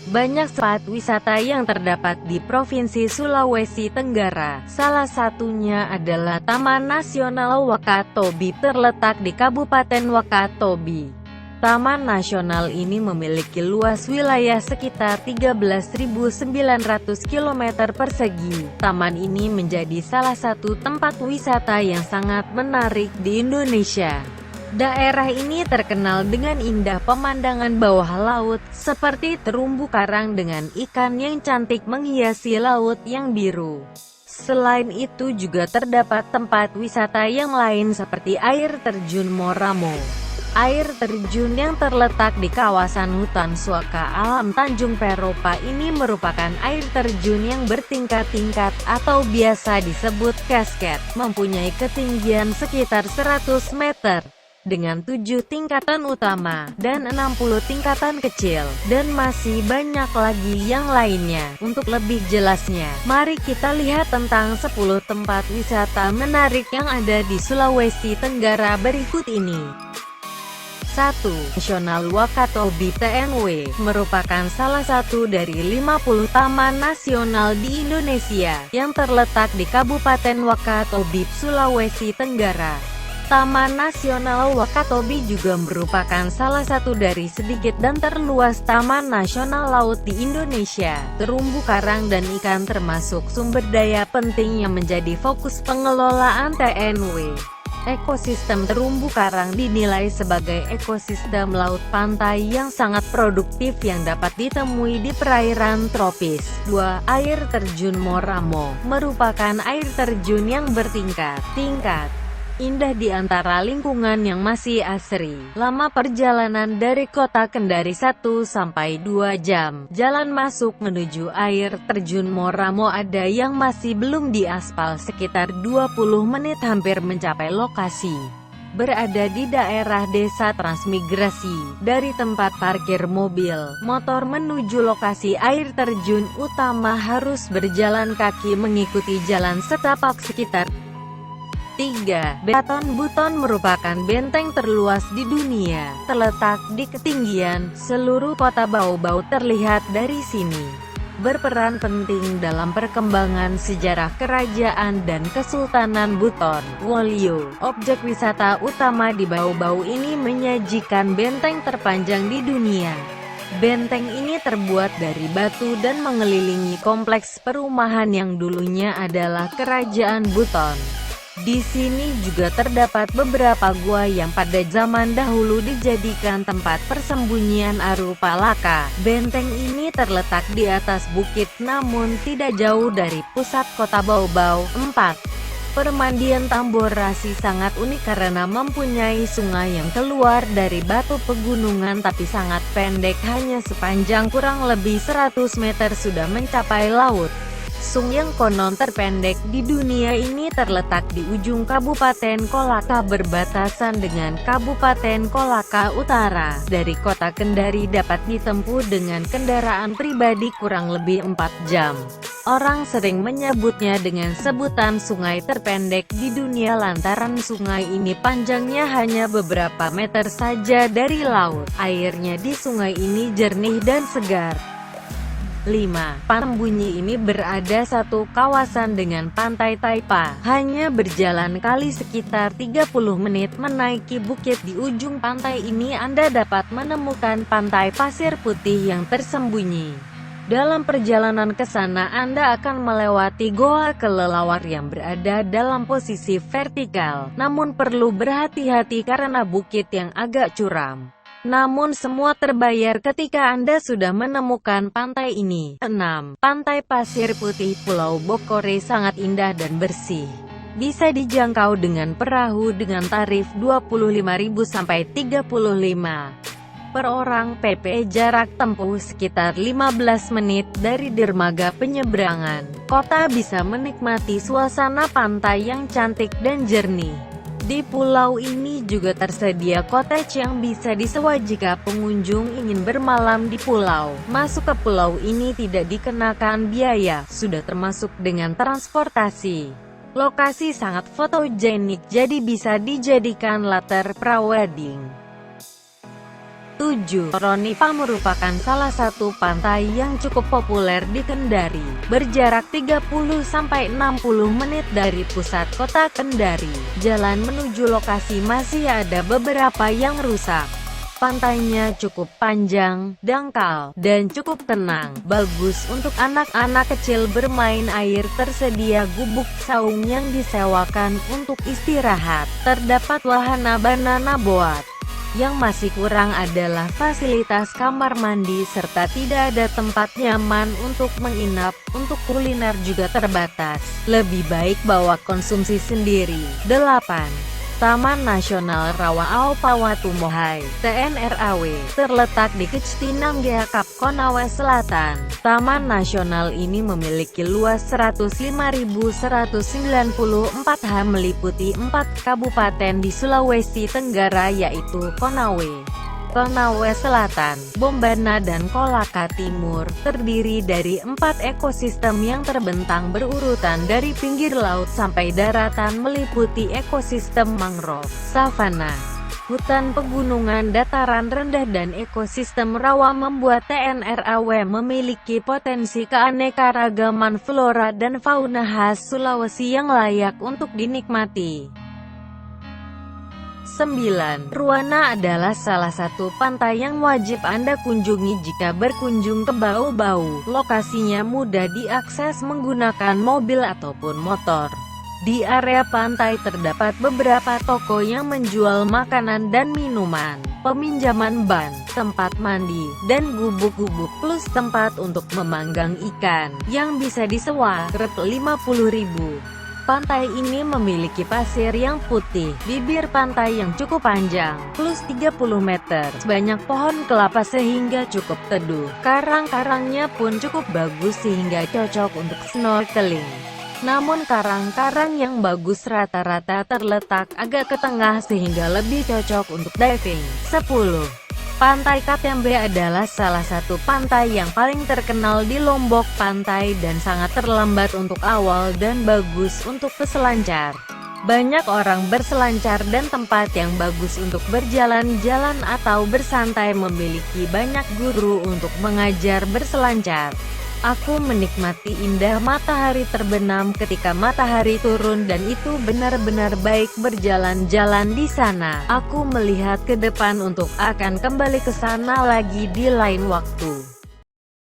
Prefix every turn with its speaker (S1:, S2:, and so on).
S1: Banyak spot wisata yang terdapat di Provinsi Sulawesi Tenggara. Salah satunya adalah Taman Nasional Wakatobi terletak di Kabupaten Wakatobi. Taman nasional ini memiliki luas wilayah sekitar 13.900 km persegi. Taman ini menjadi salah satu tempat wisata yang sangat menarik di Indonesia. Daerah ini terkenal dengan indah pemandangan bawah laut, seperti terumbu karang dengan ikan yang cantik menghiasi laut yang biru. Selain itu juga terdapat tempat wisata yang lain seperti air terjun Moramo. Air terjun yang terletak di kawasan hutan suaka alam Tanjung Peropa ini merupakan air terjun yang bertingkat-tingkat atau biasa disebut cascade, mempunyai ketinggian sekitar 100 meter. Dengan 7 tingkatan utama, dan 60 tingkatan kecil, dan masih banyak lagi yang lainnya. Untuk lebih jelasnya, mari kita lihat tentang 10 tempat wisata menarik yang ada di Sulawesi Tenggara berikut ini. 1. Nasional Wakatobi TNW, merupakan salah satu dari 50 taman nasional di Indonesia, yang terletak di Kabupaten Wakatobi, Sulawesi Tenggara. Taman Nasional Wakatobi juga merupakan salah satu dari sedikit dan terluas taman nasional laut di Indonesia. Terumbu karang dan ikan termasuk sumber daya penting yang menjadi fokus pengelolaan TNW. Ekosistem terumbu karang dinilai sebagai ekosistem laut pantai yang sangat produktif yang dapat ditemui di perairan tropis. 2. Air terjun Moramo, merupakan air terjun yang bertingkat-tingkat. Indah di antara lingkungan yang masih asri. Lama perjalanan dari kota Kendari 1 sampai 2 jam. Jalan masuk menuju air terjun Moramo ada yang masih belum diaspal sekitar 20 menit hampir mencapai lokasi. Berada di daerah desa transmigrasi. Dari tempat parkir mobil, motor menuju lokasi air terjun utama harus berjalan kaki mengikuti jalan setapak sekitar 3. Beton Buton merupakan benteng terluas di dunia, terletak di ketinggian, seluruh kota Bau-Bau terlihat dari sini. Berperan penting dalam perkembangan sejarah kerajaan dan Kesultanan Buton, Wolio. Objek wisata utama di Bau-Bau ini menyajikan benteng terpanjang di dunia. Benteng ini terbuat dari batu dan mengelilingi kompleks perumahan yang dulunya adalah Kerajaan Buton. Di sini juga terdapat beberapa gua yang pada zaman dahulu dijadikan tempat persembunyian Arupalaka. Benteng ini terletak di atas bukit namun tidak jauh dari pusat kota Bau-Bau. 4. Permandian Tamborasi sangat unik karena mempunyai sungai yang keluar dari batu pegunungan tapi sangat pendek, hanya sepanjang kurang lebih 100 meter sudah mencapai laut. Sungai yang konon terpendek di dunia ini terletak di ujung Kabupaten Kolaka berbatasan dengan Kabupaten Kolaka Utara. Dari kota Kendari dapat ditempuh dengan kendaraan pribadi kurang lebih 4 jam. Orang sering menyebutnya dengan sebutan sungai terpendek di dunia lantaran sungai ini panjangnya hanya beberapa meter saja dari laut. Airnya di sungai ini jernih dan segar. 5. Pantembunyi ini berada satu kawasan dengan pantai Taipa. Hanya berjalan kali sekitar 30 menit menaiki bukit di ujung pantai ini Anda dapat menemukan pantai pasir putih yang tersembunyi. Dalam perjalanan ke sana Anda akan melewati goa kelelawar yang berada dalam posisi vertikal, namun perlu berhati-hati karena bukit yang agak curam. Namun semua terbayar ketika Anda sudah menemukan pantai ini. 6. Pantai Pasir Putih Pulau Bokore sangat indah dan bersih. Bisa dijangkau dengan perahu dengan tarif 25.000 sampai 35 per orang PP. Jarak tempuh sekitar 15 menit dari dermaga penyeberangan. Kota bisa menikmati suasana pantai yang cantik dan jernih. Di pulau ini juga tersedia cottage yang bisa disewa jika pengunjung ingin bermalam di pulau. Masuk ke pulau ini tidak dikenakan biaya, sudah termasuk dengan transportasi. Lokasi sangat fotogenik jadi bisa dijadikan latar prawedding. 7. Ronipa merupakan salah satu pantai yang cukup populer di Kendari, berjarak 30-60 menit dari pusat kota Kendari. Jalan menuju lokasi masih ada beberapa yang rusak. Pantainya cukup panjang, dangkal, dan cukup tenang. Bagus untuk anak-anak kecil bermain air. Tersedia gubuk saung yang disewakan untuk istirahat. Terdapat wahana banana boat. Yang masih kurang adalah fasilitas kamar mandi serta tidak ada tempat nyaman untuk menginap. Untuk kuliner juga terbatas. Lebih baik bawa konsumsi sendiri. 8. Taman Nasional Rawa-Aupawatumohai (TNRAW) terletak di Kectinam Geakap, Konawe Selatan. Taman nasional ini memiliki luas 105.194 ha meliputi 4 kabupaten di Sulawesi Tenggara yaitu Konawe, Konawe Selatan, Bombana dan Kolaka Timur, terdiri dari 4 ekosistem yang terbentang berurutan dari pinggir laut sampai daratan meliputi ekosistem mangrove, savana, hutan pegunungan dataran rendah dan ekosistem rawa membuat TNRAW memiliki potensi keanekaragaman flora dan fauna khas Sulawesi yang layak untuk dinikmati. 9. Ruana adalah salah satu pantai yang wajib Anda kunjungi jika berkunjung ke Bau-Bau. Lokasinya mudah diakses menggunakan mobil ataupun motor. Di area pantai terdapat beberapa toko yang menjual makanan dan minuman, peminjaman ban, tempat mandi, dan gubuk-gubuk plus tempat untuk memanggang ikan, yang bisa disewa, rp 50.000. Pantai ini memiliki pasir yang putih, bibir pantai yang cukup panjang, plus 30 meter, banyak pohon kelapa sehingga cukup teduh. Karang-karangnya pun cukup bagus sehingga cocok untuk snorkeling. Namun karang-karang yang bagus rata-rata terletak agak ke tengah sehingga lebih cocok untuk diving. 10. Pantai Katembe adalah salah satu pantai yang paling terkenal di Lombok. Pantai dan sangat terlambat untuk awal dan bagus untuk peselancar. Banyak orang berselancar dan tempat yang bagus untuk berjalan-jalan atau bersantai memiliki banyak guru untuk mengajar berselancar. Aku menikmati indah matahari terbenam ketika matahari turun dan itu benar-benar baik berjalan-jalan di sana. Aku melihat ke depan untuk akan kembali ke sana lagi di lain waktu.